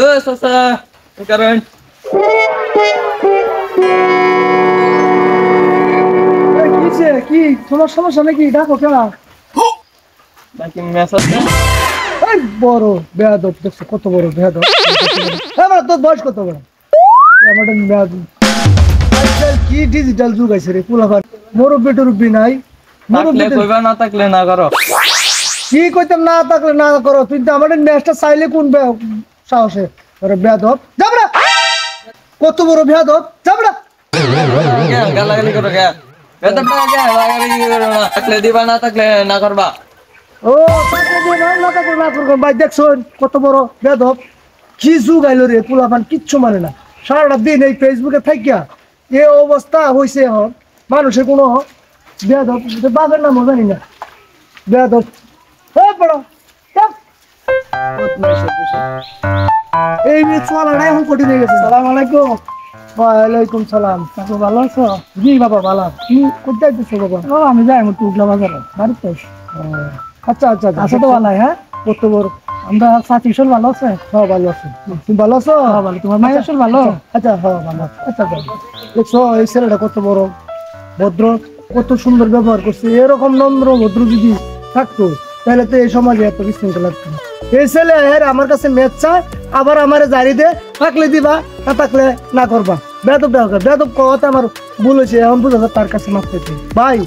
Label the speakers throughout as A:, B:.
A: ও চাচা কি করেন?
B: কি তোমার সমস্যা নাকি? ডাকো কেন?
A: নাকি ম্যাচ আছে?
B: এই বড় বেয়াদব দেখছো, কত বড় বেয়াদব। তোর বয়স কত বড়? কি ডিজিটাল যুগ আছে রে, পুলাবার মুরব্বি টুরব্বি নাই।
A: থাকলে কইবা, না থাকলে না করো।
B: কি কইতাম না থাকলে না করো? তুই তো আমাদের ম্যাচটা চাইলে কোন সাহসে বেয়াদব? যাবরা কত বড় বেয়াদব, যাবরা
A: গালাগালি করো কে? বেদবটা কে গালাগালি করো না? থাকলে দিবা, না থাকলে না করবা।
B: ও থাকলে দিবা, না থাকলে না করবা। ভাই দেখছুন কত বড় বেয়াদব। কি যুগ আইলো রে, পুলাপান কিচ্ছু মানে না। সারাটা দিন এই ফেসবুকে থাকিয়া এ অবস্থা হয়েছে। এখন মানুষের কোনো বেয়াদব বাপের নামও জানি না। বেয়াদব এই চলাটা এখন কঠিন হয়ে গেছে। সালাম আলাইকুম। ওয়ালাইকুম সালাম। ভালো আছো? জি বাবা ভালো। কি কোথায় যাইতেছো বাবা? ও আমি যাই টুকলা বাজারে বাড়িতে। আচ্ছা আচ্ছা আচ্ছা তো ভালো। হ্যাঁ কত বড় আমরা চাচি সব ভালো আছে? হ্যাঁ ভালো আছে। তুমি ভালো আছো? হ্যাঁ ভালো। তোমার মায়ের সব ভালো? আচ্ছা হ্যাঁ ভালো। আচ্ছা দেখছো এই ছেলেটা কত বড় ভদ্র, কত সুন্দর ব্যবহার করছে। এরকম নম্র ভদ্র যদি থাকতো তাহলে তো এই সমাজে এত বিশৃঙ্খলা লাগতো না। এই ছেলে আমার কাছে ম্যাচ চায়, আবার আমার জারি দে, থাকলে দিবা, না থাকলে না করবা। বেদব বেদব কথা আমার ভুল হয়েছে, এখন বুঝা যায় তার কাছে মাফ পেতে। ভাই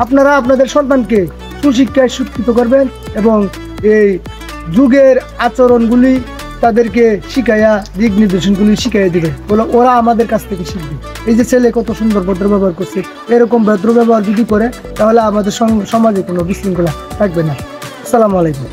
B: আপনারা আপনাদের সন্তানকে সুশিক্ষায় শিক্ষিত করবেন এবং এই যুগের আচরণগুলি তাদেরকে শিখাইয়া দিক নির্দেশনগুলি শিখাইয়া দিবে, বলে ওরা আমাদের কাছ থেকে শিখবে। এই যে ছেলে কত সুন্দর ভদ্র ব্যবহার করছে, এরকম ভদ্র ব্যবহার যদি করে তাহলে আমাদের সমাজে কোনো বিশৃঙ্খলা থাকবে না। আসসালামু আলাইকুম।